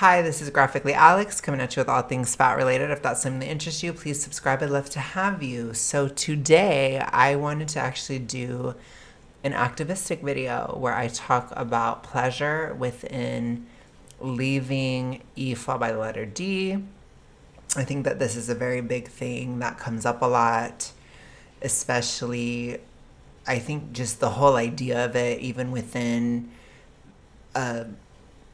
Hi, this is Graphically Alex coming at you with all things fat related. If that's something that interests you, please subscribe. I'd love to have you. So today I wanted to actually do an activistic video where I talk about pleasure within leaving E followed by the letter D. I think that this is a very big thing that comes up a lot, especially I think just the whole idea of it, even within a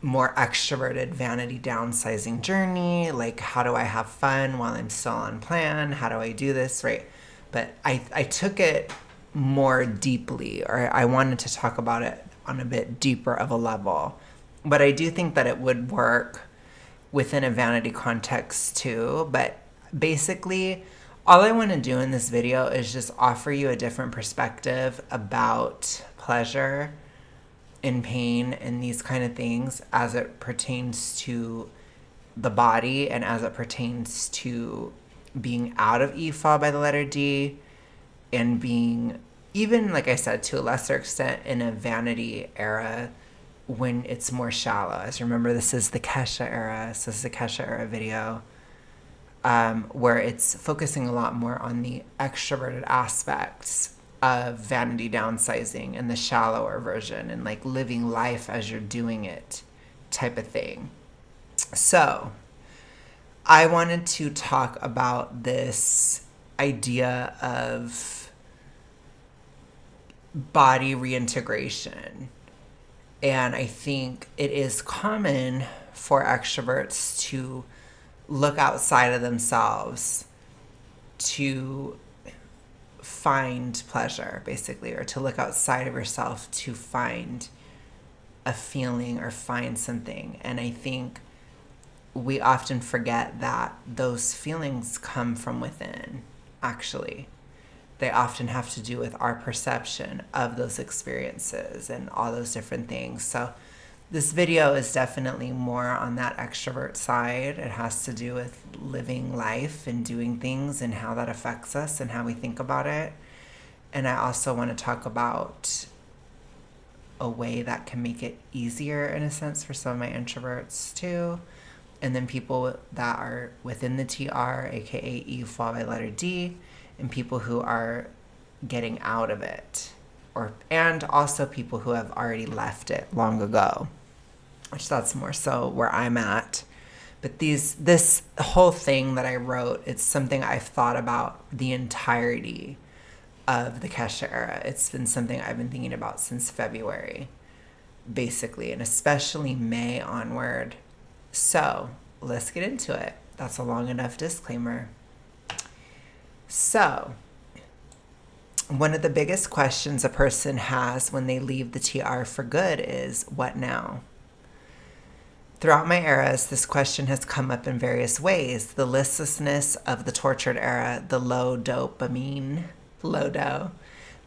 more extroverted vanity downsizing journey. Like, how do I have fun while I'm still on plan? How do I do this? Right. But I took it more deeply, or I wanted to talk about it on a bit deeper of a level. But I do think that it would work within a vanity context too. But basically, all I want to do in this video is just offer you a different perspective about pleasure and pain and these kind of things as it pertains to the body and as it pertains to being out of E followed by the letter D and being, even like I said, to a lesser extent in a vanity era when it's more shallow. As remember, this is the Kesha era, so this is a Kesha era video, where it's focusing a lot more on the extroverted aspects of vanity downsizing and the shallower version and like living life as you're doing it type of thing. So I wanted to talk about this idea of body reintegration. And I think it is common for extroverts to look outside of themselves to find pleasure, basically, or to look outside of yourself to find a feeling or find something. And I think we often forget that those feelings come from within, actually. They often have to do with our perception of those experiences and all those different things. So this video is definitely more on that extrovert side. It has to do with living life and doing things and how that affects us and how we think about it. And I also want to talk about a way that can make it easier, in a sense, for some of my introverts too. And then people that are within the TR, aka E followed by letter D, and people who are getting out of it, and also people who have already left it long ago, which that's more so where I'm at. But this whole thing that I wrote, it's something I've thought about the entirety of the Kesha era. It's been something I've been thinking about since February, basically, and especially May onward. So let's get into it. That's a long enough disclaimer. So, one of the biggest questions a person has when they leave the TR for good is, what now? Throughout my eras, this question has come up in various ways. The listlessness of the tortured era, the low dopamine, the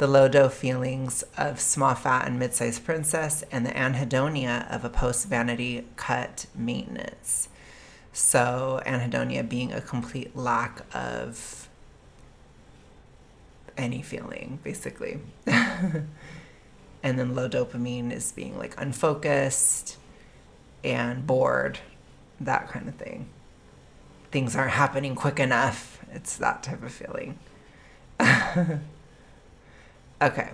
low dough feelings of small fat and mid-sized princess, and the anhedonia of a post-vanity cut maintenance. So anhedonia being a complete lack of any feeling, basically. And then low dopamine is being like unfocused and bored, that kind of thing. Things aren't happening quick enough. It's that type of feeling. Okay.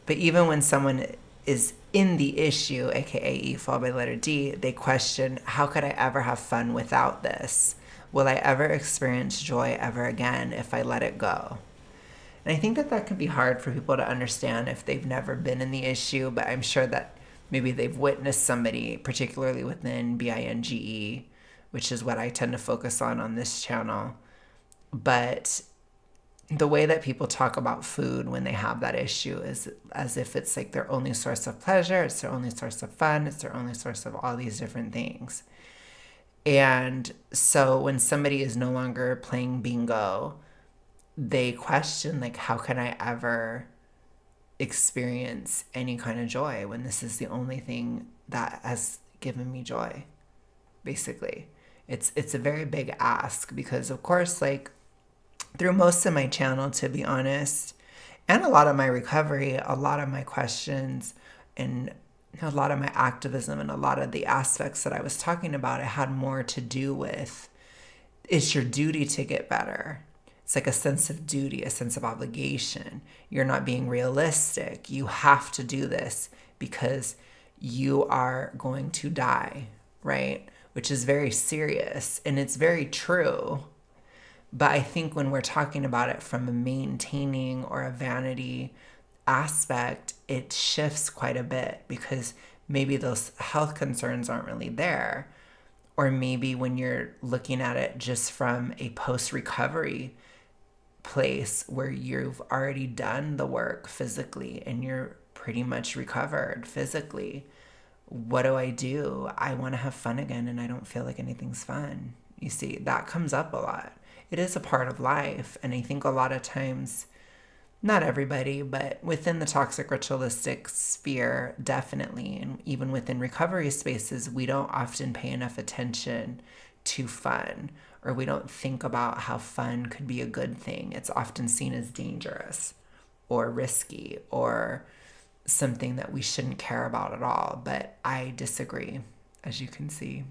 But even when someone is in the issue, aka E followed by the letter D, they question, how could I ever have fun without this? Will I ever experience joy ever again if I let it go? And I think that that can be hard for people to understand if they've never been in the issue, but I'm sure that maybe they've witnessed somebody, particularly within BINGE, which is what I tend to focus on this channel. But the way that people talk about food when they have that issue is as if it's like their only source of pleasure, it's their only source of fun, it's their only source of all these different things. And so when somebody is no longer playing bingo, they question, like, how can I ever experience any kind of joy when this is the only thing that has given me joy, basically. It's a very big ask because, of course, like, through most of my channel, to be honest, and a lot of my recovery, a lot of my questions and a lot of my activism and a lot of the aspects that I was talking about, it had more to do with it's your duty to get better. It's like a sense of duty, a sense of obligation. You're not being realistic. You have to do this because you are going to die, right? Which is very serious and it's very true. But I think when we're talking about it from a maintaining or a vanity aspect, it shifts quite a bit because maybe those health concerns aren't really there. Or maybe when you're looking at it just from a post recovery place where you've already done the work physically and you're pretty much recovered physically. What do? I want to have fun again and I don't feel like anything's fun. You see, that comes up a lot. It is a part of life. And I think a lot of times, not everybody, but within the toxic ritualistic sphere, definitely, and even within recovery spaces, we don't often pay enough attention to fun, or we don't think about how fun could be a good thing. It's often seen as dangerous or risky or something that we shouldn't care about at all. But I disagree, as you can see.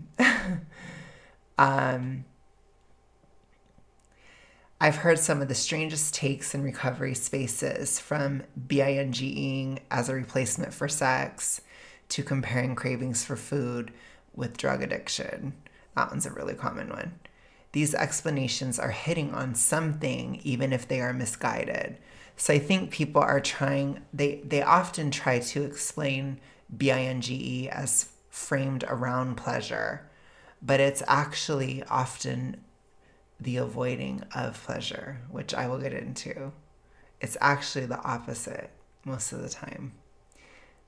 I've heard some of the strangest takes in recovery spaces, from binging as a replacement for sex to comparing cravings for food with drug addiction. That one's a really common one. These explanations are hitting on something, even if they are misguided. So I think people are they often try to explain binge as framed around pleasure, but it's actually often the avoiding of pleasure, which I will get into. It's actually the opposite most of the time.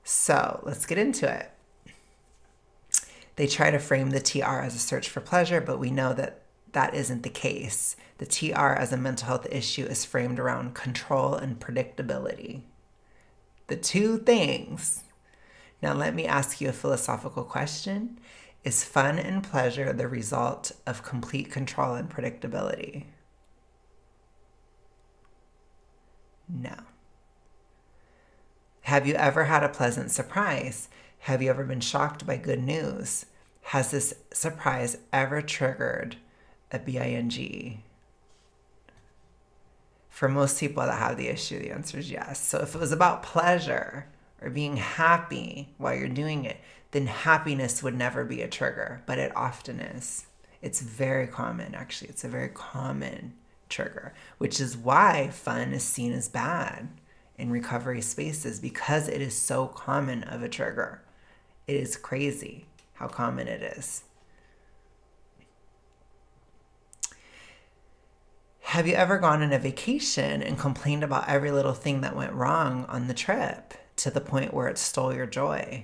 So let's get into it. They try to frame the TR as a search for pleasure, but we know that that isn't the case. The TR as a mental health issue is framed around control and predictability. The two things. Now let me ask you a philosophical question. Is fun and pleasure the result of complete control and predictability? No. Have you ever had a pleasant surprise? Have you ever been shocked by good news? Has this surprise ever triggered a binge? For most people that have the issue, the answer is yes. So if it was about pleasure or being happy while you're doing it, then happiness would never be a trigger, but it often is. It's very common, actually. It's a very common trigger, which is why fun is seen as bad in recovery spaces, because it is so common of a trigger. It is crazy how common it is. Have you ever gone on a vacation and complained about every little thing that went wrong on the trip to the point where it stole your joy?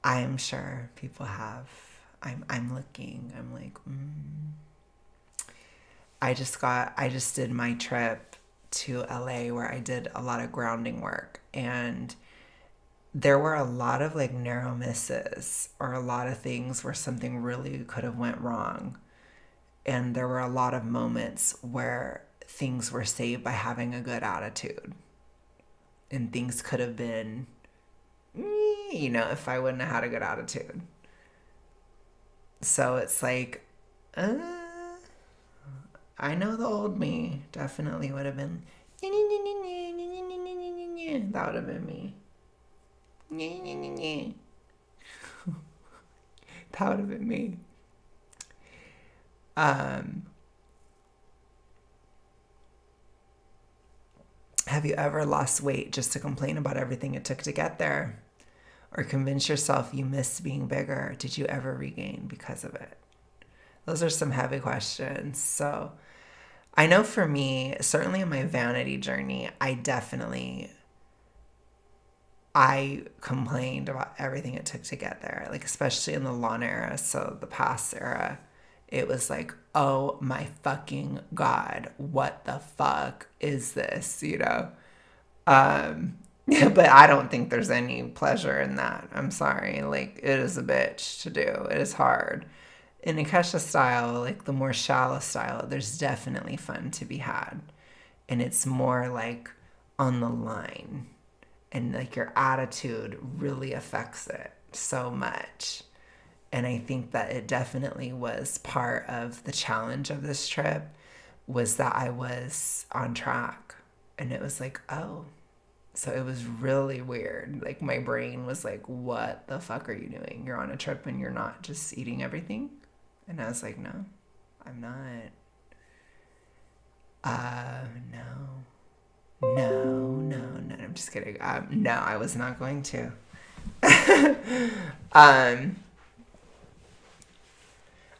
I am sure people have. I'm looking. I'm like, I just did my trip to LA where I did a lot of grounding work, and there were a lot of like narrow misses or a lot of things where something really could have went wrong. And there were a lot of moments where things were saved by having a good attitude. And things could have been, if I wouldn't have had a good attitude. So it's like, I know the old me definitely would have been, that would have been me. That would have been me. Have you ever lost weight just to complain about everything it took to get there? Or convince yourself you missed being bigger? Did you ever regain because of it? Those are some heavy questions. So I know for me, certainly in my vanity journey, I complained about everything it took to get there, like especially in the lawn era, so the past era. It was like, oh my fucking God, what the fuck is this, But I don't think there's any pleasure in that. I'm sorry. Like, it is a bitch to do. It is hard. In Akesha style, like the more shallow style, there's definitely fun to be had. And it's more like on the line. and like your attitude really affects it so much. And I think that it definitely was part of the challenge of this trip, was that I was on track. And it was like, oh, so it was really weird. Like my brain was like, what the fuck are you doing? You're on a trip and you're not just eating everything? And I was like, no, I'm not. No. I'm just kidding. No, I was not going to.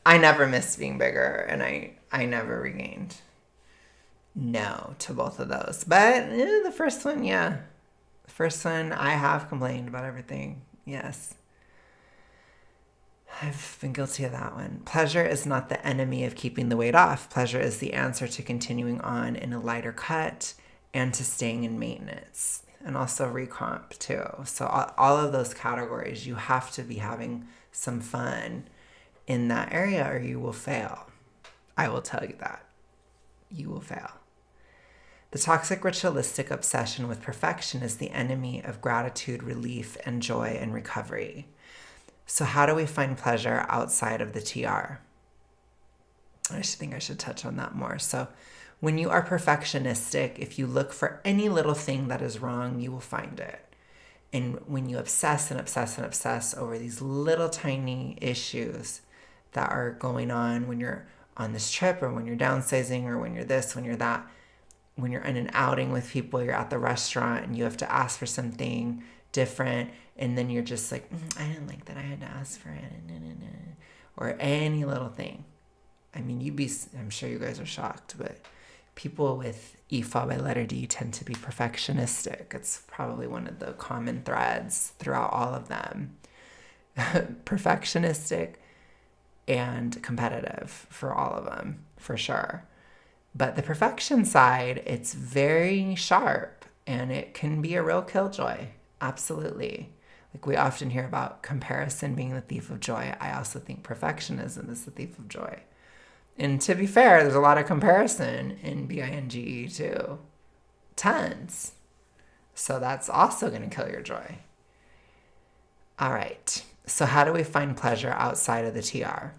I never missed being bigger, and I never regained. No to both of those. But the first one, yeah. The first one, I have complained about everything. Yes. I've been guilty of that one. Pleasure is not the enemy of keeping the weight off. Pleasure is the answer to continuing on in a lighter cut and to staying in maintenance. And also recomp too. So all of those categories, you have to be having some fun in that area or you will fail. I will tell you that. You will fail. The toxic ritualistic obsession with perfection is the enemy of gratitude, relief, and joy and recovery. So how do we find pleasure outside of the TR? I think I should touch on that more. So when you are perfectionistic, if you look for any little thing that is wrong, you will find it. And when you obsess and obsess and obsess over these little tiny issues that are going on when you're on this trip or when you're downsizing or when you're this, when you're that, when you're in an outing with people, you're at the restaurant and you have to ask for something different, and then you're just like, I didn't like that I had to ask for it, or any little thing. I mean, I'm sure you guys are shocked, but people with EFA by letter D tend to be perfectionistic. It's probably one of the common threads throughout all of them. Perfectionistic and competitive for all of them, for sure. But the perfection side, it's very sharp and it can be a real killjoy. Absolutely. Like we often hear about comparison being the thief of joy. I also think perfectionism is the thief of joy. And to be fair, there's a lot of comparison in BINGE too. Tons. So that's also going to kill your joy. All right. So how do we find pleasure outside of the TR?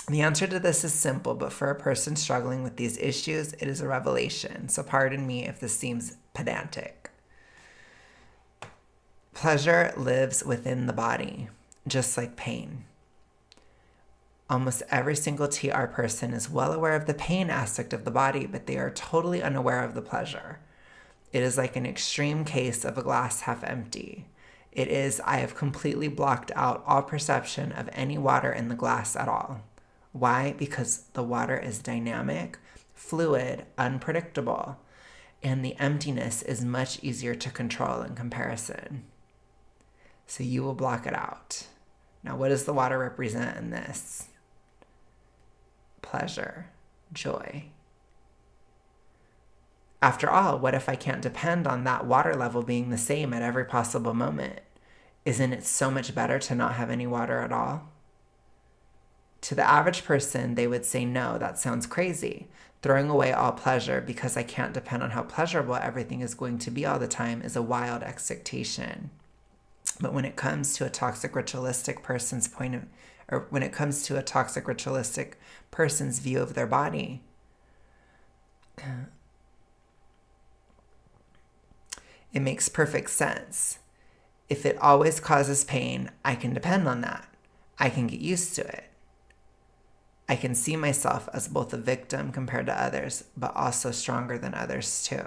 The answer to this is simple, but for a person struggling with these issues, it is a revelation. So pardon me if this seems pedantic. Pleasure lives within the body, just like pain. Almost every single TR person is well aware of the pain aspect of the body, but they are totally unaware of the pleasure. It is like an extreme case of a glass half empty. It is, I have completely blocked out all perception of any water in the glass at all. Why? Because the water is dynamic, fluid, unpredictable, and the emptiness is much easier to control in comparison. So you will block it out. Now, what does the water represent in this? Pleasure, joy. After all, what if I can't depend on that water level being the same at every possible moment? Isn't it so much better to not have any water at all? To the average person, they would say, no, that sounds crazy. Throwing away all pleasure because I can't depend on how pleasurable everything is going to be all the time is a wild expectation. But when it comes to a toxic ritualistic person's view of their body, it makes perfect sense. If it always causes pain, I can depend on that. I can get used to it. I can see myself as both a victim compared to others, but also stronger than others too.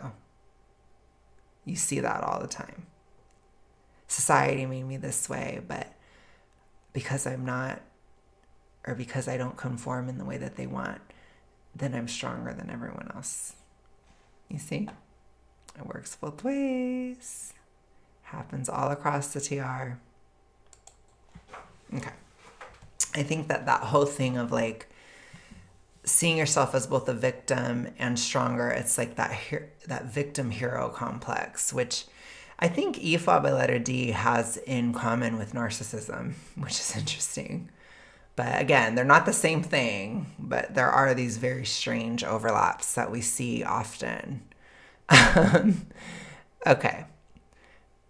You see that all the time. Society made me this way, but because I'm not, or because I don't conform in the way that they want, then I'm stronger than everyone else. You see? It works both ways. Happens all across the TR. Okay. I think that whole thing of like seeing yourself as both a victim and stronger, it's like that victim hero complex, which I think EFOB by letter D has in common with narcissism, which is interesting. But again, they're not the same thing, but there are these very strange overlaps that we see often. Okay.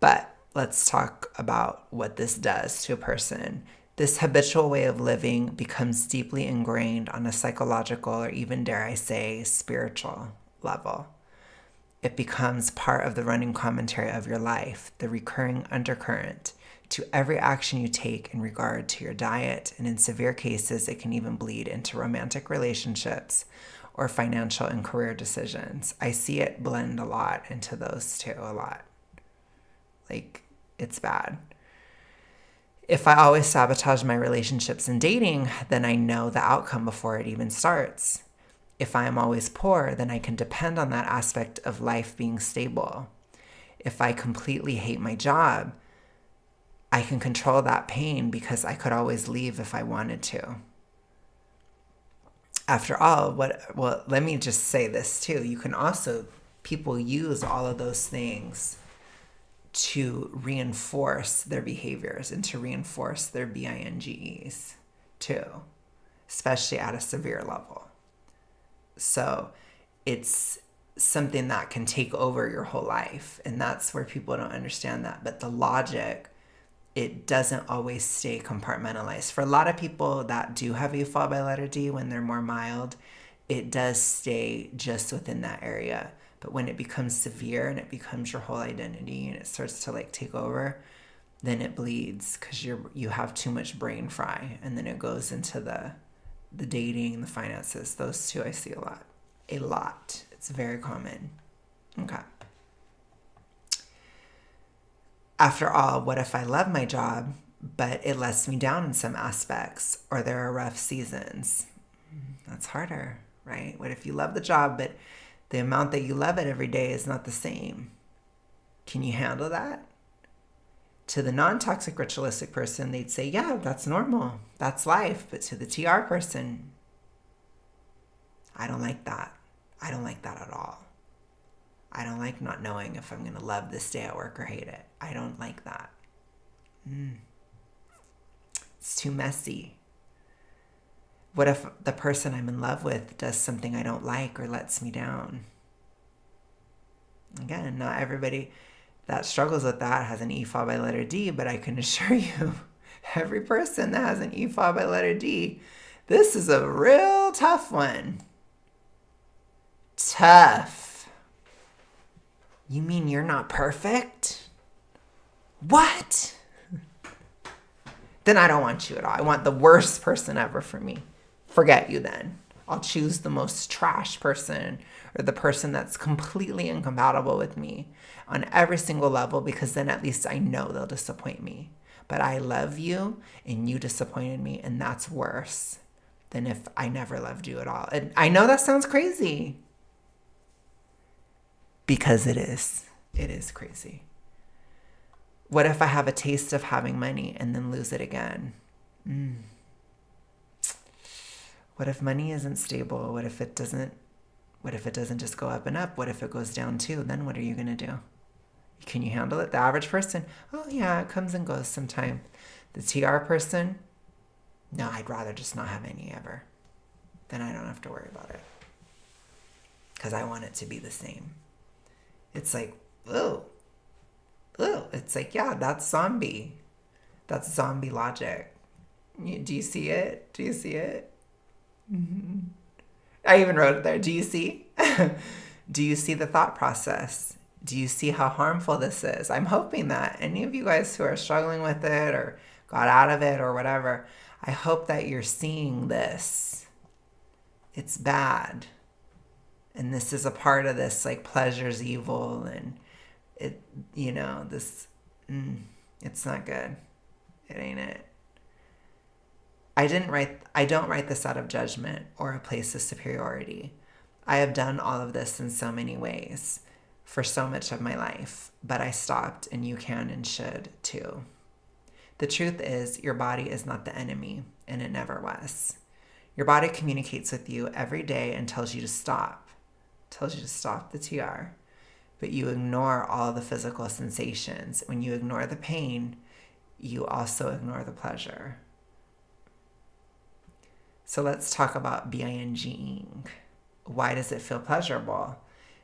But let's talk about what this does to a person. This habitual way of living becomes deeply ingrained on a psychological, or even, dare I say, spiritual level. It becomes part of the running commentary of your life, the recurring undercurrent to every action you take in regard to your diet. And in severe cases, it can even bleed into romantic relationships or financial and career decisions. I see it blend a lot into those two, a lot. Like, it's bad. If I always sabotage my relationships and dating, then I know the outcome before it even starts. If I am always poor, then I can depend on that aspect of life being stable. If I completely hate my job, I can control that pain because I could always leave if I wanted to. After all, let me just say this too. You can also, people use all of those things to reinforce their behaviors and to reinforce their binges too, especially at a severe level. So it's something that can take over your whole life. And that's where people don't understand that. But the logic, it doesn't always stay compartmentalized. For a lot of people that do have a fall by letter D when they're more mild, it does stay just within that area. But when it becomes severe and it becomes your whole identity and it starts to like take over, then it bleeds because you have too much brain fry, and then it goes into the dating, the finances. Those two I see a lot. A lot. It's very common. Okay. After all, what if I love my job, but it lets me down in some aspects, or there are rough seasons? That's harder, right? What if you love the job, but the amount that you love it every day is not the same? Can you handle that? To the non-toxic ritualistic person, they'd say, yeah, that's normal. That's life. But to the TR person, I don't like that. I don't like that at all. I don't like not knowing if I'm going to love this day at work or hate it. I don't like that. It's too messy. What if the person I'm in love with does something I don't like or lets me down? Again, not everybody that struggles with that has an E followed by letter D, but I can assure you, every person that has an E followed by letter D, this is a real tough one. Tough. You mean you're not perfect? What? Then I don't want you at all. I want the worst person ever for me. Forget you then. I'll choose the most trash person, or the person that's completely incompatible with me on every single level, because then at least I know they'll disappoint me. But I love you and you disappointed me, and that's worse than if I never loved you at all. And I know that sounds crazy, because it is. It is crazy. What if I have a taste of having money and then lose it again? What if money isn't stable? What if it doesn't just go up and up? What if it goes down too? Then what are you going to do? Can you handle it? The average person, oh yeah, it comes and goes sometime. The TR person, no, I'd rather just not have any ever. Then I don't have to worry about it, because I want it to be the same. It's like, oh, it's like, yeah, that's zombie. That's zombie logic. Do you see it? Do you see it? Mm-hmm. I even wrote it there. Do you see? Do you see the thought process? Do you see how harmful this is? I'm hoping that any of you guys who are struggling with it or got out of it or whatever, I hope that you're seeing this. It's bad. And this is a part of this, like, pleasure's evil, and it, this, it's not good. It ain't it. I don't write this out of judgment or a place of superiority. I have done all of this in so many ways for so much of my life, but I stopped, and you can and should too. The truth is, your body is not the enemy, and it never was. Your body communicates with you every day and tells you to stop. Tells you to stop the TR. But you ignore all the physical sensations. When you ignore the pain, you also ignore the pleasure. So let's talk about binging. Why does it feel pleasurable?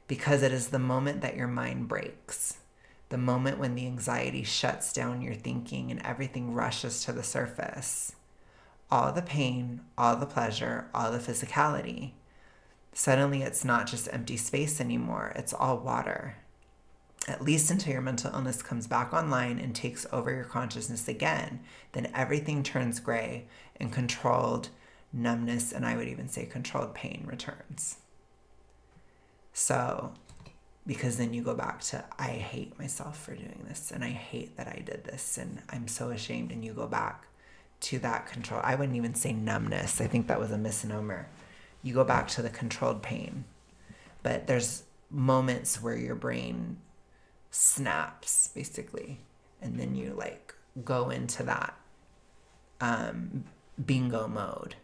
Because it is the moment that your mind breaks. the moment when the anxiety shuts down your thinking and everything rushes to the surface. All the pain, all the pleasure, all the physicality. Suddenly it's not just empty space anymore, it's all water. At least until your mental illness comes back online and takes over your consciousness again, then everything turns gray and controlled numbness, and I would even say controlled pain returns. So, because then you go back to, I hate myself for doing this, and I hate that I did this, and I'm so ashamed, and you go back to that control. I wouldn't even say numbness. I think that was a misnomer. You go back to the controlled pain. But there's moments where your brain snaps, basically, and then you like go into that bingo mode,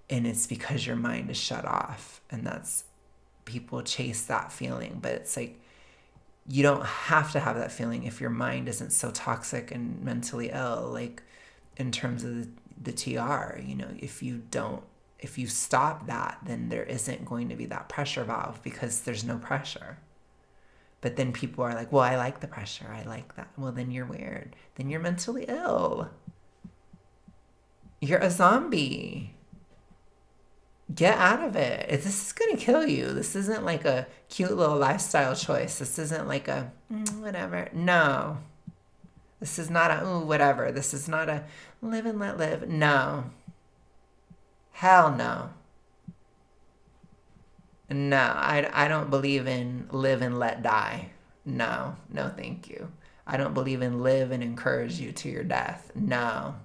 and it's because your mind is shut off. And that's, people chase that feeling, but it's like, you don't have to have that feeling if your mind isn't so toxic and mentally ill, like in terms of the TR. You know, if you stop that, then there isn't going to be that pressure valve, because there's no pressure. But then people are like, well, I like the pressure. I like that. Well, then you're weird. Then you're mentally ill. You're a zombie. Get out of it. This is going to kill you. This isn't like a cute little lifestyle choice. This isn't like a whatever. No. This is not a whatever. This is not a live and let live. No. Hell no. No, I don't believe in live and let die. No, no, thank you. I don't believe in live and encourage you to your death. No.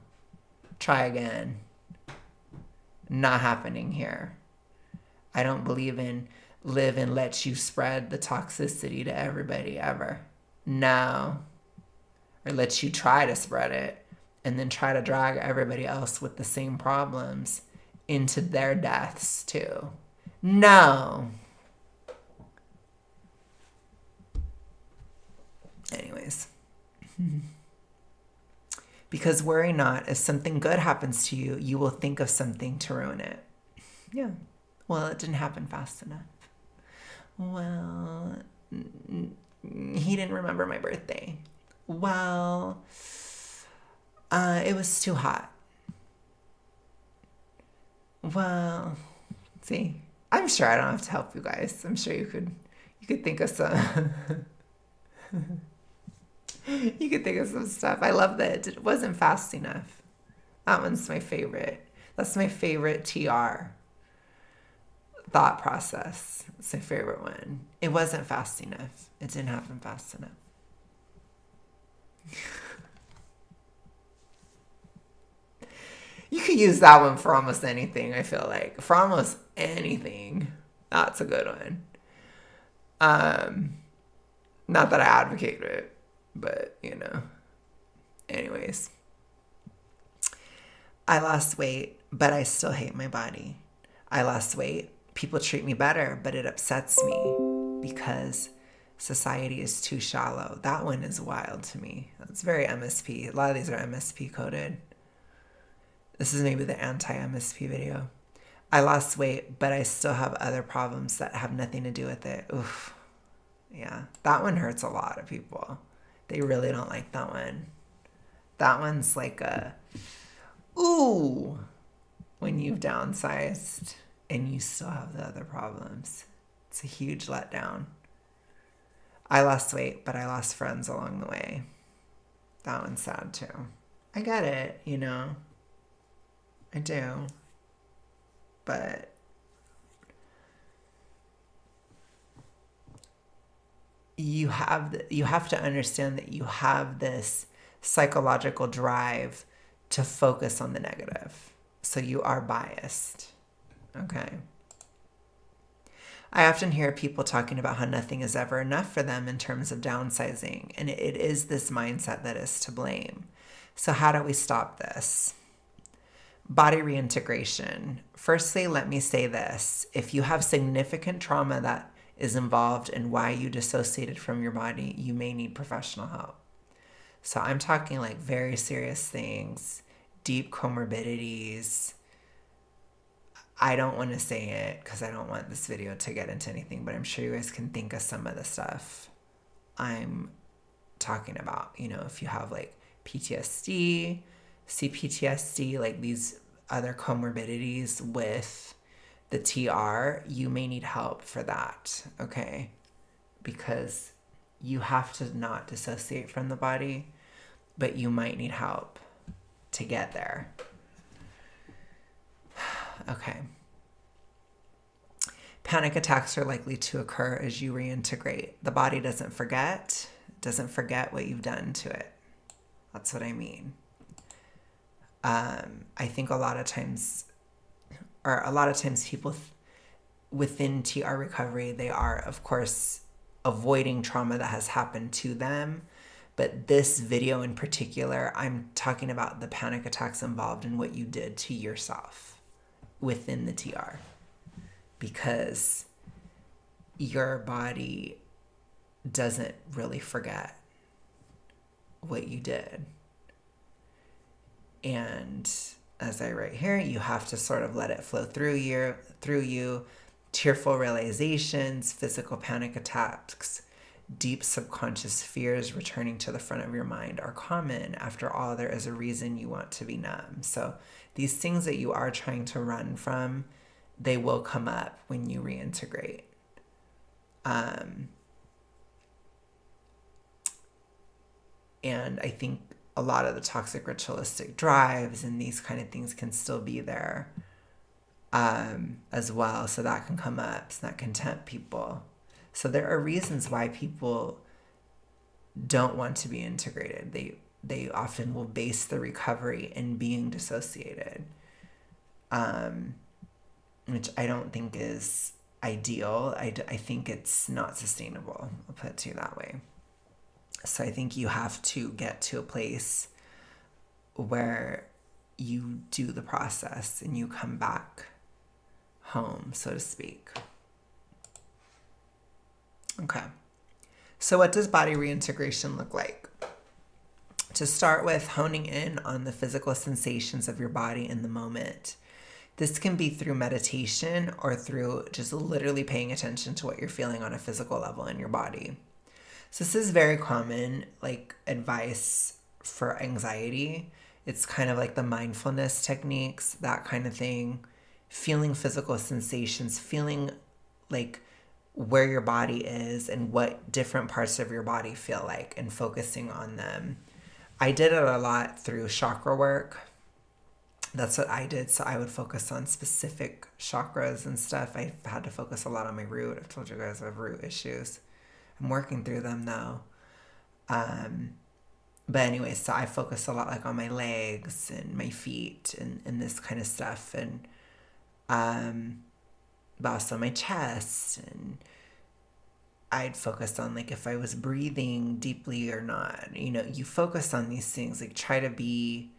Try again. Not happening here. I don't believe in live and let you spread the toxicity to everybody ever. No. Or let you try to spread it and then try to drag everybody else with the same problems into their deaths too. No. Anyways. Because worry not, if something good happens to you, you will think of something to ruin it. Yeah. Well, it didn't happen fast enough. Well, he didn't remember my birthday. Well, it was too hot. Well, see, I'm sure I don't have to help you guys. I'm sure you could think of some you could think of some stuff. I love that it wasn't fast enough. That one's my favorite. That's my favorite TR thought process. It's my favorite one. It wasn't fast enough. It didn't happen fast enough. You could use that one for almost anything, I feel like. For almost anything. That's a good one. Not that I advocate it, but, you know. Anyways. I lost weight, but I still hate my body. I lost weight. People treat me better, but it upsets me because society is too shallow. That one is wild to me. That's very MSP. A lot of these are MSP coded. This is maybe the anti-MSP video. I lost weight, but I still have other problems that have nothing to do with it. Oof. Yeah, that one hurts a lot of people. They really don't like that one. That one's like a, ooh, when you've downsized and you still have the other problems. It's a huge letdown. I lost weight, but I lost friends along the way. That one's sad too. I get it, you know. I do. But you have to understand that you have this psychological drive to focus on the negative. So you are biased. Okay. I often hear people talking about how nothing is ever enough for them in terms of downsizing, and it is this mindset that is to blame. So how do we stop this? Body reintegration. Firstly, let me say this. If you have significant trauma that is involved in why you dissociated from your body, you may need professional help. So I'm talking like very serious things, deep comorbidities. I don't want to say it because I don't want this video to get into anything, but I'm sure you guys can think of some of the stuff I'm talking about. You know, if you have like PTSD, CPTSD, like these other comorbidities with the TR, you may need help for that, okay? Because you have to not dissociate from the body, but you might need help to get there. Okay. Panic attacks are likely to occur as you reintegrate. The body doesn't forget what you've done to it. That's what I mean. I think a lot of times people within TR recovery, they are, of course, avoiding trauma that has happened to them. But this video in particular, I'm talking about the panic attacks involved in what you did to yourself within the TR. Because your body doesn't really forget what you did. And as I write here, you have to sort of let it flow through you. Tearful realizations, physical panic attacks, deep subconscious fears returning to the front of your mind are common. After all, there is a reason you want to be numb. So these things that you are trying to run from, they will come up when you reintegrate. And I think a lot of the toxic ritualistic drives and these kind of things can still be there as well. So that can come up. So that can tempt people. So there are reasons why people don't want to be integrated. They often will base the recovery in being dissociated, which I don't think is ideal. I think it's not sustainable. I'll put it to you that way. So I think you have to get to a place where you do the process and you come back home, so to speak. Okay. So what does body reintegration look like? To start with, honing in on the physical sensations of your body in the moment. This can be through meditation or through just literally paying attention to what you're feeling on a physical level in your body. So this is very common, like advice for anxiety. It's kind of like the mindfulness techniques, that kind of thing. Feeling physical sensations, feeling like where your body is and what different parts of your body feel like and focusing on them. I did it a lot through chakra work. That's what I did. So I would focus on specific chakras and stuff. I had to focus a lot on my root. I've told you guys I have root issues. I'm working through them though. But anyway, so I focus a lot like on my legs and my feet and this kind of stuff. And but also my chest. And I'd focus on like if I was breathing deeply or not. You know, you focus on these things, like try to be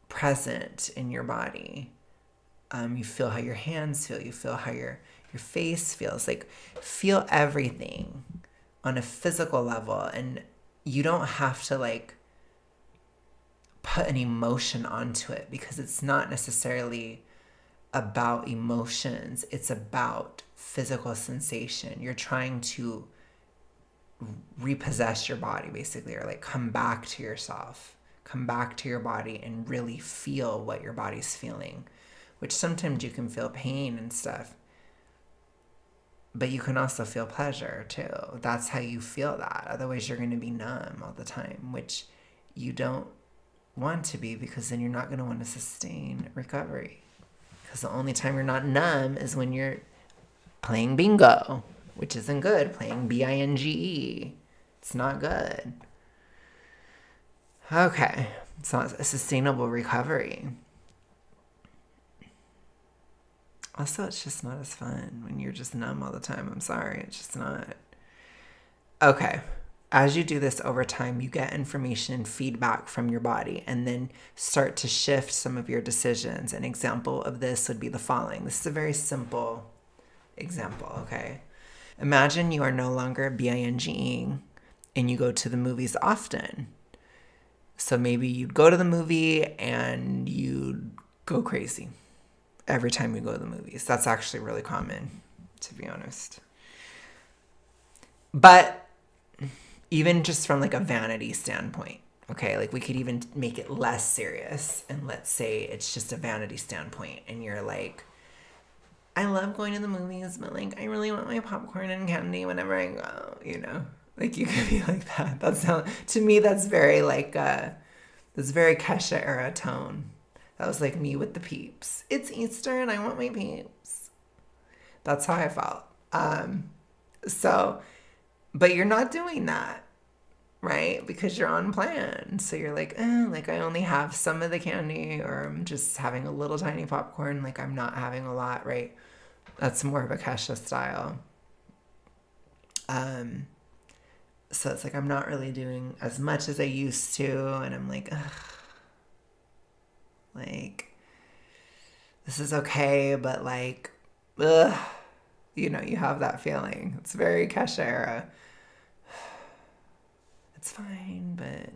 present in your body. You feel how your hands feel. You feel how your face feels. Like feel everything on a physical level. And you don't have to like put an emotion onto it because it's not necessarily about emotions. It's about physical sensation. You're trying to repossess your body basically, or like come back to yourself, come back to your body and really feel what your body's feeling, which sometimes you can feel pain and stuff, but you can also feel pleasure too. That's how you feel that. Otherwise you're going to be numb all the time, which you don't want to be, because then you're not going to want to sustain recovery. Because the only time you're not numb is when you're playing bingo, which isn't good. Playing binge. It's not good. Okay. It's not a sustainable recovery. Also, it's just not as fun when you're just numb all the time. I'm sorry. It's just not. Okay. As you do this over time, you get information and feedback from your body and then start to shift some of your decisions. An example of this would be the following. This is a very simple example, okay? Imagine you are no longer binging and you go to the movies often. So maybe you'd go to the movie and you'd go crazy every time you go to the movies. That's actually really common, to be honest. But even just from like a vanity standpoint. Okay, like we could even make it less serious, and let's say it's just a vanity standpoint, and you're like, I love going to the movies, but like I really want my popcorn and candy whenever I go, you know? Like you could be like that. To me that's very like this very Kesha era tone. That was like me with the peeps. It's Easter and I want my peeps. That's how I felt. So but you're not doing that, right? Because you're on plan. So you're like, like I only have some of the candy, or I'm just having a little tiny popcorn, like I'm not having a lot, right? That's more of a Kesha style. So it's like I'm not really doing as much as I used to, and I'm like, ugh, like this is okay, but like, ugh, you know, you have that feeling. It's very Kesha era. It's fine, but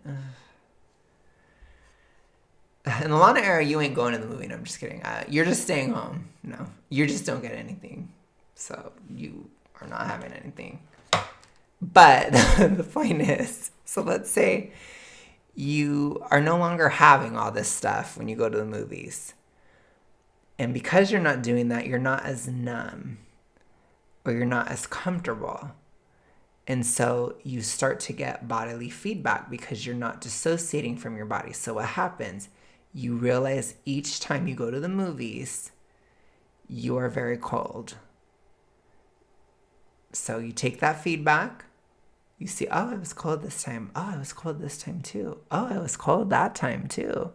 in the Lana era, you ain't going to the movie. No, I'm just kidding. You're just staying home. No, you just don't get anything, so you are not having anything. But the point is, so let's say you are no longer having all this stuff when you go to the movies. And because you're not doing that, you're not as numb, or you're not as comfortable. And so you start to get bodily feedback because you're not dissociating from your body. So what happens? You realize each time you go to the movies, you are very cold. So you take that feedback. You see, oh, it was cold this time. Oh, it was cold this time too. Oh, it was cold that time too.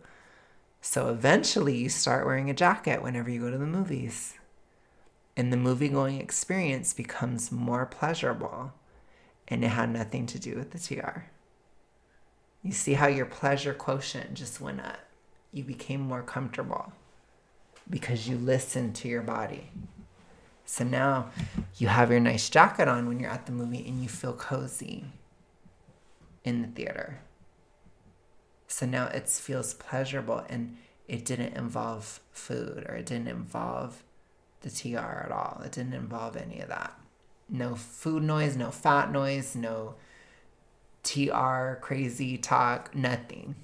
So eventually you start wearing a jacket whenever you go to the movies. And the movie-going experience becomes more pleasurable. And it had nothing to do with the TR. You see how your pleasure quotient just went up. You became more comfortable because you listened to your body. So now you have your nice jacket on when you're at the movie and you feel cozy in the theater. So now it feels pleasurable, and it didn't involve food, or it didn't involve the TR at all. It didn't involve any of that. No food noise, no fat noise, no TR crazy talk, nothing.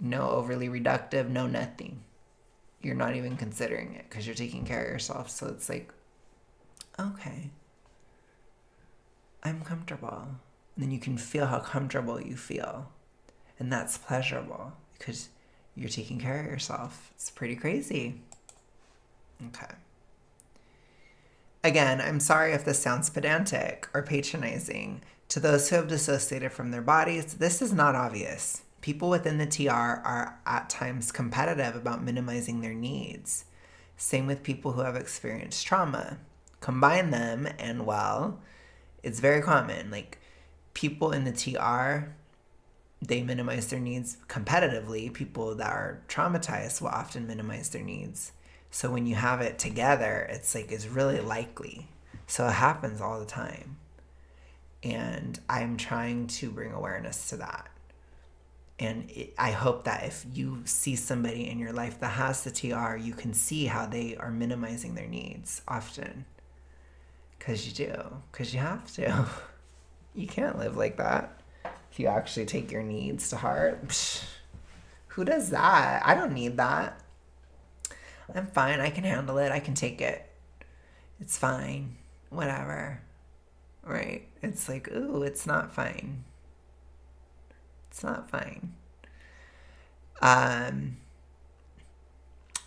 No overly reductive, no nothing. You're not even considering it because you're taking care of yourself. So it's like, okay, I'm comfortable. And then you can feel how comfortable you feel. And that's pleasurable because you're taking care of yourself. It's pretty crazy. Okay. Again, I'm sorry if this sounds pedantic or patronizing. To those who have dissociated from their bodies, this is not obvious. People within the TR are at times competitive about minimizing their needs. Same with people who have experienced trauma. Combine them and, well, it's very common. Like, people in the TR, they minimize their needs competitively. People that are traumatized will often minimize their needs. So when you have it together, it's like, it's really likely. So it happens all the time. And I'm trying to bring awareness to that. And I hope that if you see somebody in your life that has the TR, you can see how they are minimizing their needs often. Because you do. Because you have to. You can't live like that if you actually take your needs to heart. Psh, who does that? I don't need that. I'm fine. I can handle it. I can take it. It's fine. Whatever. Right? It's like, ooh, it's not fine. It's not fine.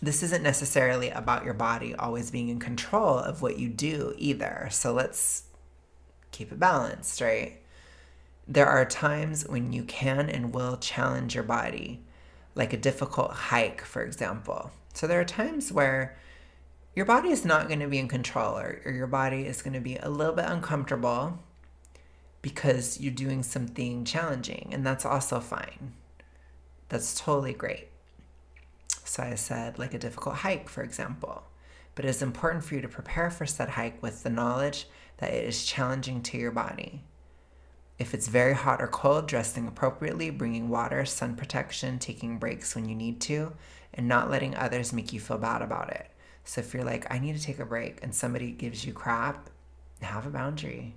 This isn't necessarily about your body always being in control of what you do either. So let's keep it balanced, right? There are times when you can and will challenge your body, like a difficult hike, for example. So there are times where your body is not going to be in control, or your body is going to be a little bit uncomfortable because you're doing something challenging, and that's also fine. That's totally great. So I said, like a difficult hike, for example. But it's important for you to prepare for said hike with the knowledge that it is challenging to your body. If it's very hot or cold, dressing appropriately, bringing water, sun protection, taking breaks when you need to, and not letting others make you feel bad about it. So if you're like, I need to take a break, and somebody gives you crap, have a boundary.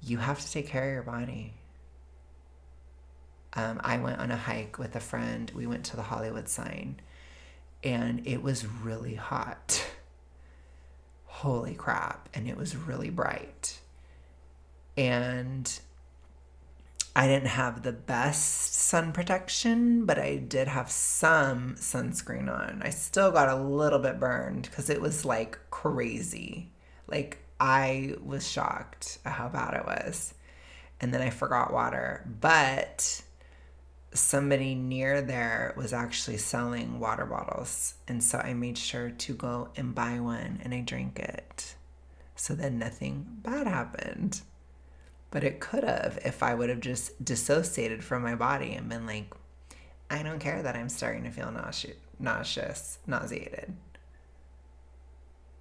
You have to take care of your body. I went on a hike with a friend. We went to the Hollywood sign, and it was really hot. Holy crap. And it was really bright. And I didn't have the best sun protection, but I did have some sunscreen on. I still got a little bit burned because it was like crazy. Like, I was shocked at how bad it was. And then I forgot water. But somebody near there was actually selling water bottles. And so I made sure to go and buy one, and I drank it. So then nothing bad happened. But it could have if I would have just dissociated from my body and been like, I don't care that I'm starting to feel nauseated.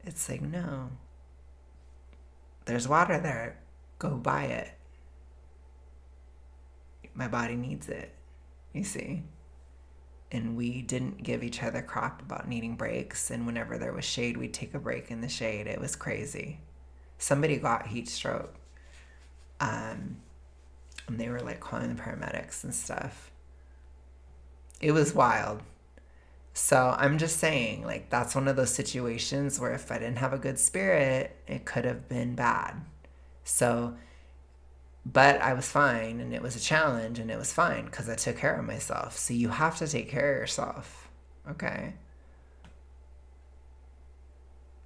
It's like, no. There's water there. Go buy it. My body needs it. You see? And we didn't give each other crap about needing breaks. And whenever there was shade, we'd take a break in the shade. It was crazy. Somebody got heat stroke. And they were like calling the paramedics and stuff. It was wild. So I'm just saying, like, that's one of those situations where if I didn't have a good spirit, it could have been bad. So, but I was fine, and it was a challenge, and it was fine because I took care of myself. So you have to take care of yourself, okay?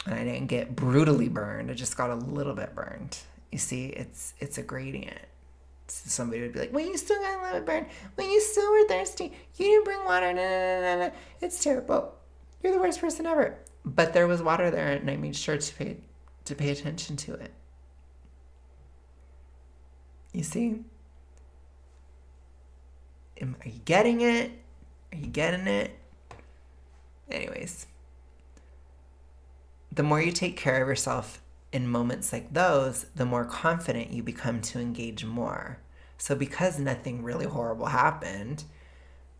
And I didn't get brutally burned. I just got a little bit burned. You see, it's a gradient. Somebody would be like, well, you still got a little bit burned. Well, you still were thirsty. You didn't bring water. No. It's terrible. You're the worst person ever. But there was water there, and I made sure to pay attention to it. You see? Are you getting it? Are you getting it? Anyways, the more you take care of yourself in moments like those, the more confident you become to engage more. So because nothing really horrible happened,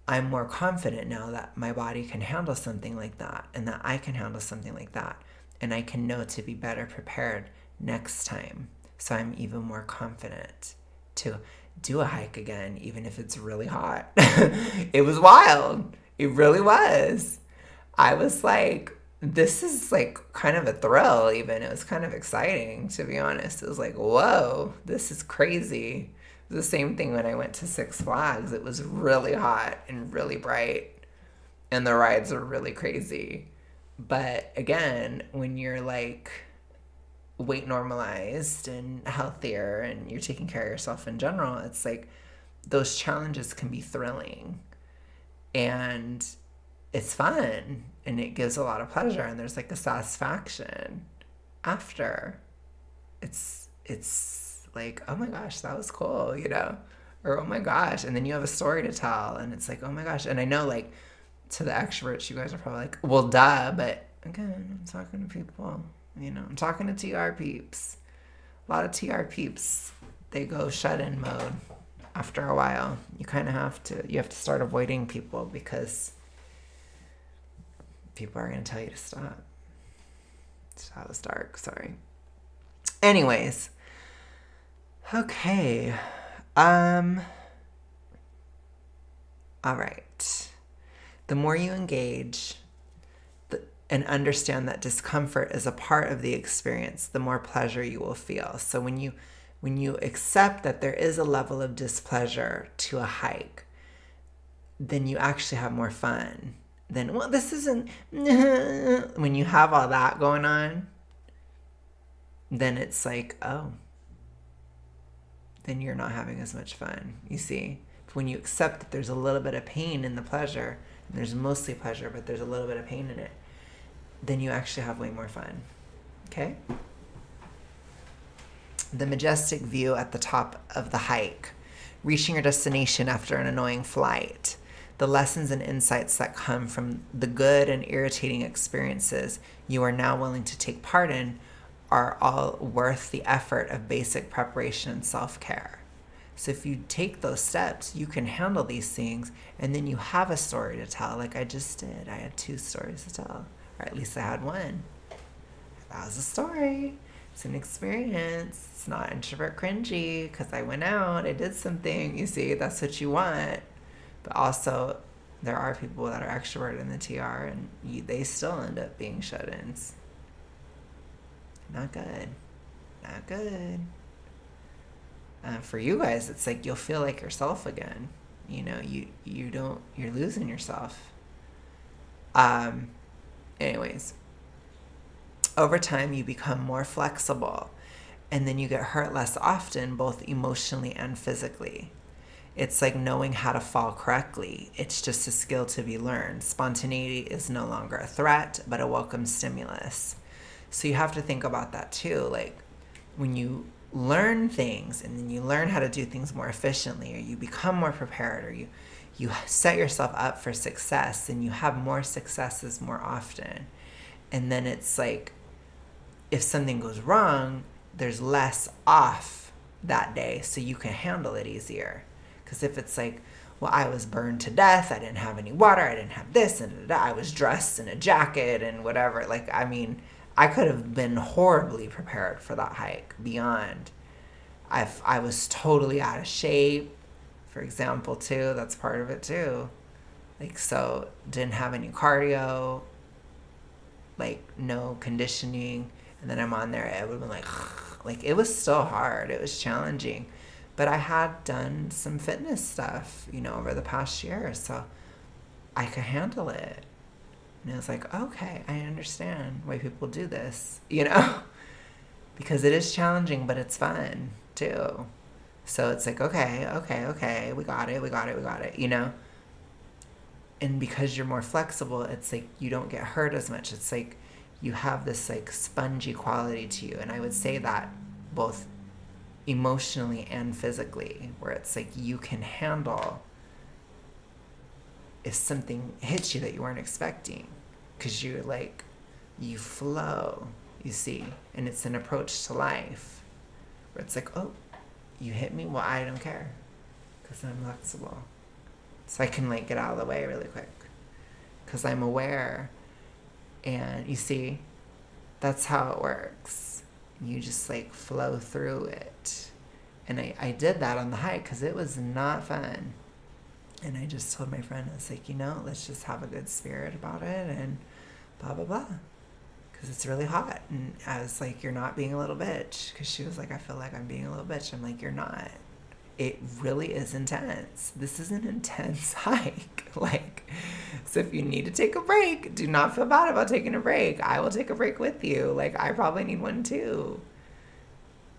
I'm more confident now that my body can handle something like that, and that I can handle something like that, and I can know to be better prepared next time. So I'm even more confident to do a hike again, even if it's really hot. It was wild. It really was. I was like, this is like kind of a thrill even. It was kind of exciting, to be honest. It was like, whoa, this is crazy. It was the same thing when I went to Six Flags. It was really hot and really bright, and the rides were really crazy. But again, when you're like weight normalized and healthier and you're taking care of yourself in general, it's like those challenges can be thrilling. And it's fun, and it gives a lot of pleasure, and there's like a satisfaction after. It's like, oh my gosh, that was cool, or oh my gosh, and then you have a story to tell, and it's like, oh my gosh. And I know, like, to the extroverts, you guys are probably like, well, duh, but again, I'm talking to people, I'm talking to TR peeps. A lot of TR peeps, they go shut-in mode after a while. You have to start avoiding people because people are going to tell you to stop. That was dark, sorry. Anyways, okay. All right. The more you engage and understand that discomfort is a part of the experience, the more pleasure you will feel. So when you accept that there is a level of displeasure to a hike, then you actually have more fun. Then, well, this isn't... When you have all that going on, then it's like, oh, then you're not having as much fun, you see? When you accept that there's a little bit of pain in the pleasure, and there's mostly pleasure, but there's a little bit of pain in it, then you actually have way more fun, okay? The majestic view at the top of the hike, reaching your destination after an annoying flight, the lessons and insights that come from the good and irritating experiences you are now willing to take part in are all worth the effort of basic preparation and self-care. So if you take those steps, you can handle these things, and then you have a story to tell, like I just did. I had 2 stories to tell, or at least I had one. That was a story. It's an experience. It's not introvert cringy because I went out, I did something. You see, that's what you want. But also, there are people that are extrovert in the TR and they still end up being shut-ins. Not good. Not good. For you guys, it's like you'll feel like yourself again. You know, you're losing yourself. Anyways, over time you become more flexible, and then you get hurt less often, both emotionally and physically. It's like knowing how to fall correctly. It's just a skill to be learned. Spontaneity is no longer a threat, but a welcome stimulus. So you have to think about that too. Like when you learn things and then you learn how to do things more efficiently, or you become more prepared, or you set yourself up for success, and you have more successes more often. And then it's like if something goes wrong, there's less off that day, so you can handle it easier. Because if it's like, well, I was burned to death, I didn't have any water, I didn't have this, and I was dressed in a jacket and whatever. Like, I mean, I could have been horribly prepared for that hike beyond. I was totally out of shape, for example, too. That's part of it, too. Like, so didn't have any cardio, like no conditioning. And then I'm on there, it would have been like it was still hard. It was challenging. But I had done some fitness stuff, over the past year. So I could handle it. And it was like, okay, I understand why people do this, because it is challenging, but it's fun too. So it's like, okay, we got it. And because you're more flexible, it's like you don't get hurt as much. It's like you have this like spongy quality to you. And I would say that both emotionally and physically, where it's like you can handle if something hits you that you weren't expecting, because you're like, you flow, you see. And it's an approach to life where it's like, oh, you hit me? Well, I don't care because I'm flexible. So I can like get out of the way really quick because I'm aware. And you see, that's how it works. You just like flow through it. And I did that on the hike because it was not fun. And I just told my friend, I was like, let's just have a good spirit about it and blah, blah, blah. Because it's really hot. And I was like, you're not being a little bitch. Because she was like, I feel like I'm being a little bitch. I'm like, you're not. It really is intense. This is an intense hike. So if you need to take a break, do not feel bad about taking a break. I will take a break with you. I probably need one too.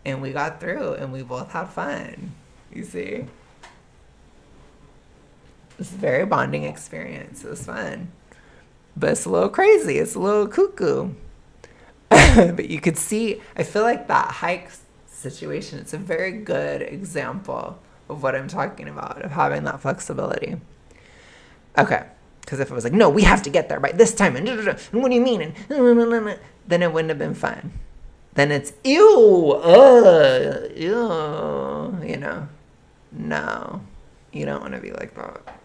And we got through and we both had fun. You see? It's a very bonding experience. It was fun. But it's a little crazy. It's a little cuckoo. But you could see, I feel like that hike situation, it's a very good example of what I'm talking about, of having that flexibility. Okay. Because if it was like, no, we have to get there by this time, and what do you mean? And then it wouldn't have been fun. Then it's, ew, No, you don't want to be like that.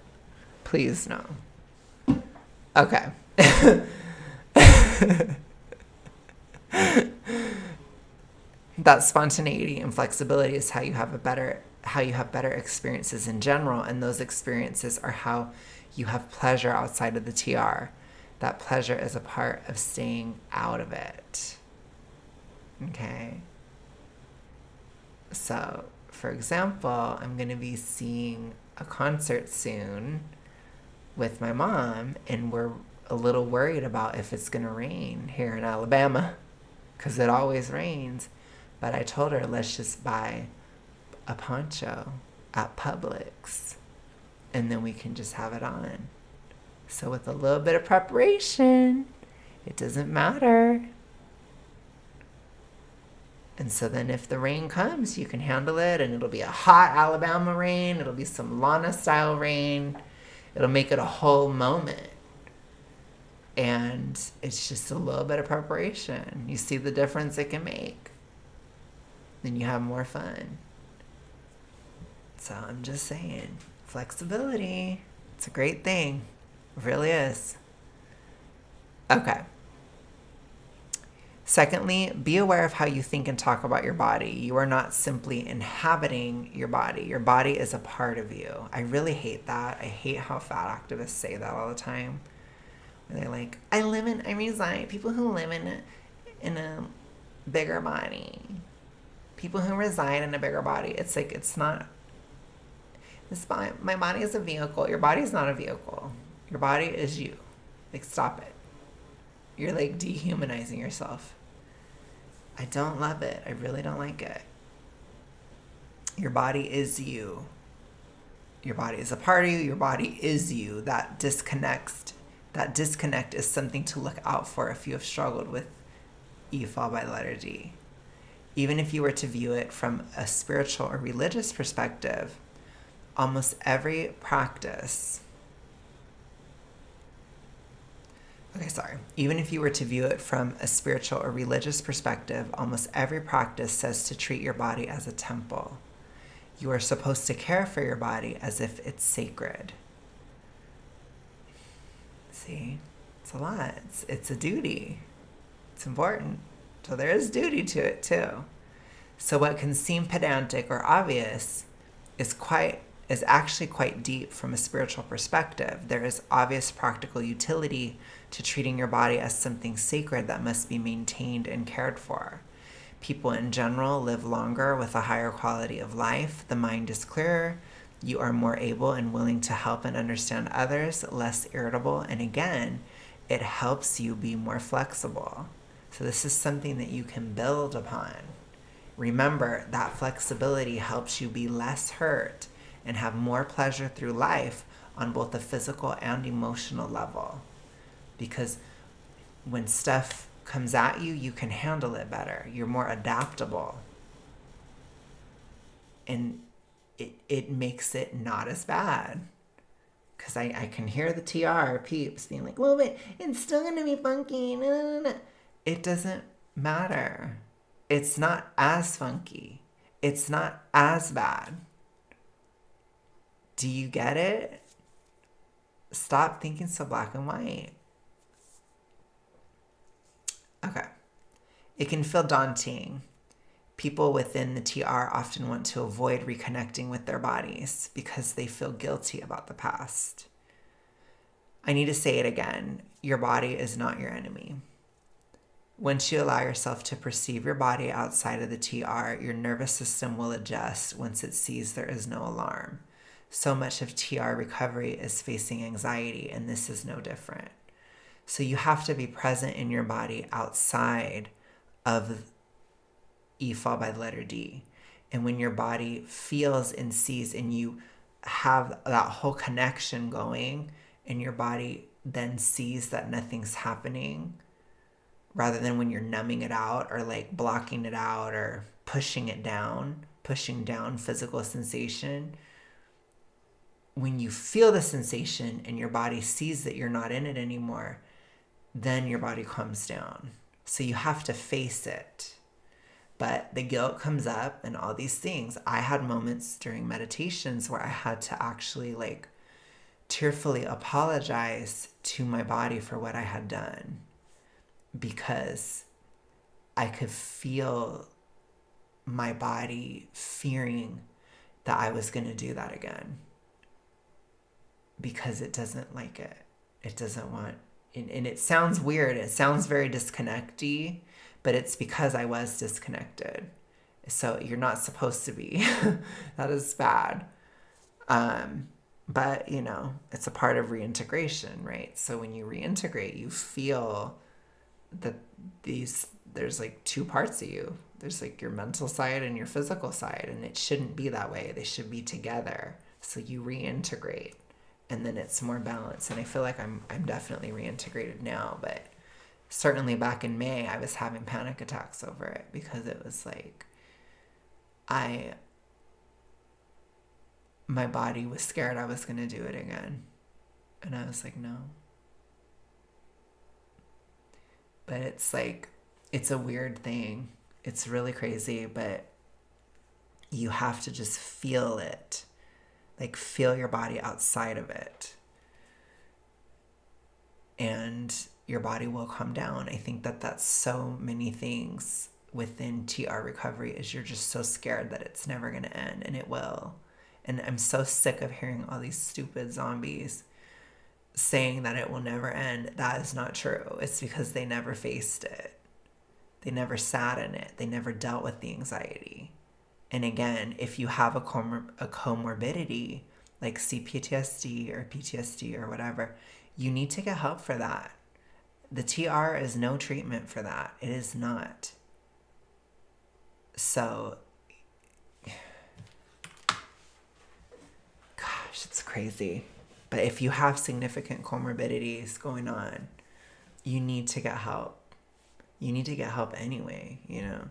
Please, no. Okay. That spontaneity and flexibility is how you have better experiences in general, and those experiences are how you have pleasure outside of the TR. That pleasure is a part of staying out of it. Okay? So, for example, I'm going to be seeing a concert soon with my mom, and we're a little worried about if it's going to rain here in Alabama, because it always rains. But I told her, let's just buy a poncho at Publix, and then we can just have it on. So with a little bit of preparation, it doesn't matter. And so then if the rain comes, you can handle it, and it'll be a hot Alabama rain. It'll be some Lana-style rain. It'll make it a whole moment. And it's just a little bit of preparation. You see the difference it can make. Then you have more fun. So I'm just saying, flexibility, it's a great thing. It really is. Okay. Secondly, be aware of how you think and talk about your body. You are not simply inhabiting your body. Your body is a part of you. I really hate that. I hate how fat activists say that all the time. They're like, I reside. People who live in a bigger body. People who reside in a bigger body. It's like, it's not, my body is a vehicle. Your body is not a vehicle. Your body is you. Like, stop it. You're like dehumanizing yourself. I don't love it. I really don't like it. Your body is you. Your body is a part of you. Your body is you. That disconnect is something to look out for if you have struggled with E fall by the letter D. Even if you were to view it from a spiritual or religious perspective, almost every practice, even if you were to view it from a spiritual or religious perspective, almost every practice says to treat your body as a temple. You are supposed to care for your body as if it's sacred. See, it's a lot. It's a duty. It's important. So there is duty to it too. So what can seem pedantic or obvious is actually quite deep from a spiritual perspective. There is obvious practical utility to treating your body as something sacred that must be maintained and cared for. People in general live longer with a higher quality of life. The mind is clearer. You are more able and willing to help and understand others, less irritable, and again, it helps you be more flexible. So this is something that you can build upon. Remember, that flexibility helps you be less hurt and have more pleasure through life on both the physical and emotional level. Because when stuff comes at you, you can handle it better. You're more adaptable. And it makes it not as bad. Because I can hear the TR peeps being like, well, but it's still going to be funky. No. It doesn't matter. It's not as funky. It's not as bad. Do you get it? Stop thinking so black and white. Okay. It can feel daunting. People within the TR often want to avoid reconnecting with their bodies because they feel guilty about the past. I need to say it again. Your body is not your enemy. Once you allow yourself to perceive your body outside of the TR, your nervous system will adjust once it sees there is no alarm. So much of TR recovery is facing anxiety, and this is no different. So you have to be present in your body outside of E fall by the letter D. And when your body feels and sees and you have that whole connection going and your body then sees that nothing's happening, rather than when you're numbing it out or like blocking it out or pushing down physical sensation. When you feel the sensation and your body sees that you're not in it anymore, then your body calms down. So you have to face it. But the guilt comes up and all these things. I had moments during meditations where I had to actually like tearfully apologize to my body for what I had done, because I could feel my body fearing that I was going to do that again, because it doesn't like it. It doesn't want, and it sounds weird. It sounds very disconnecty, but it's because I was disconnected. So you're not supposed to be. That is bad. But, you know, it's a part of reintegration, right? So when you reintegrate, you feel that there's like two parts of you. There's like your mental side and your physical side, and it shouldn't be that way. They should be together. So you reintegrate, and then it's more balanced. And I feel like I'm definitely reintegrated now, but certainly back in May, I was having panic attacks over it because it was like my body was scared I was going to do it again. And I was like, no. But it's like, it's a weird thing. It's really crazy, but you have to just feel it. Like, feel your body outside of it. And your body will calm down. I think that that's so many things within TR recovery is you're just so scared that it's never going to end, and it will. And I'm so sick of hearing all these stupid zombies saying that it will never end. That is not true. It's because they never faced it. They never sat in it. They never dealt with the anxiety. And again, if you have a comorbidity like CPTSD or PTSD or whatever, you need to get help for that. The TR is no treatment for that. It is not. So, gosh, it's crazy. But if you have significant comorbidities going on, you need to get help. You need to get help anyway, you know.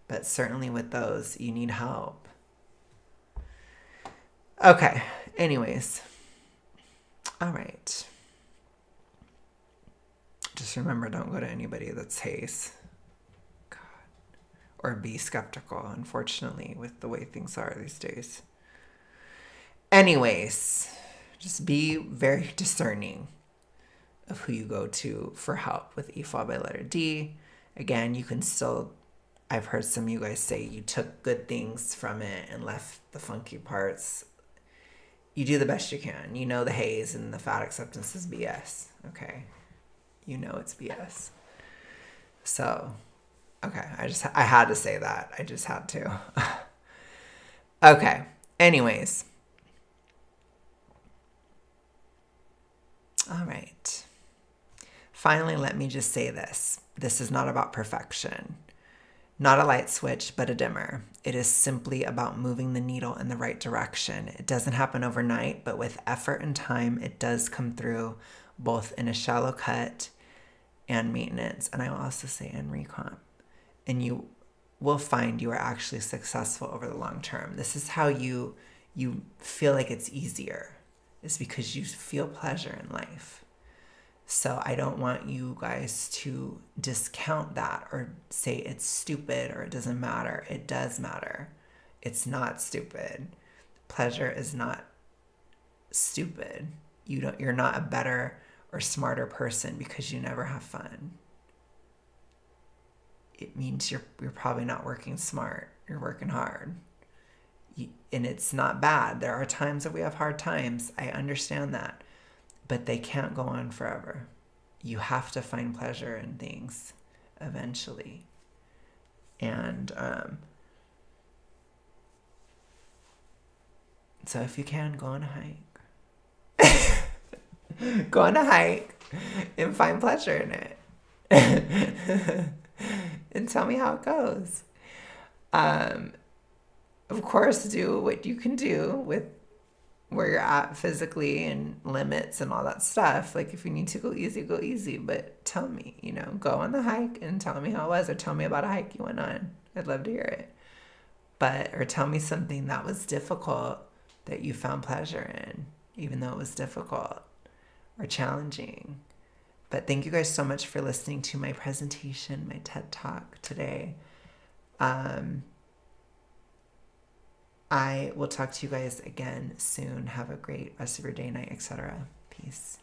But certainly with those, you need help. Okay, anyways. All right. Just remember, don't go to anybody that's haze. God. Or be skeptical, unfortunately, with the way things are these days. Anyways, just be very discerning of who you go to for help with EFOL by letter D. Again, you can still, I've heard some of you guys say you took good things from it and left the funky parts. You do the best you can. You know the haze and the fat acceptance is BS, okay? You know it's BS. So, okay, I had to say that. I just had to. Okay, anyways. All right. Finally, let me just say this. This is not about perfection. Not a light switch, but a dimmer. It is simply about moving the needle in the right direction. It doesn't happen overnight, but with effort and time, it does come through both in a shallow cut and maintenance. And I will also say in recomp. And you will find you are actually successful over the long term. This is how you feel like it's easier. It's because you feel pleasure in life. So I don't want you guys to discount that or say it's stupid or it doesn't matter. It does matter. It's not stupid. Pleasure is not stupid. You're not a better or smarter person because you never have fun. It means you're probably not working smart. You're working hard. And it's not bad. There are times that we have hard times. I understand that. But they can't go on forever. You have to find pleasure in things eventually. And so if you can, go on a hike. Go on a hike and find pleasure in it. And tell me how it goes. Of course, do what you can do with where you're at physically and limits and all that stuff. Like if you need to go easy, go easy. But tell me, go on the hike and tell me how it was, or tell me about a hike you went on. I'd love to hear it. Or tell me something that was difficult that you found pleasure in, even though it was difficult or challenging. But thank you guys so much for listening to my presentation, my TED Talk today. I will talk to you guys again soon. Have a great rest of your day, night, etc. Peace.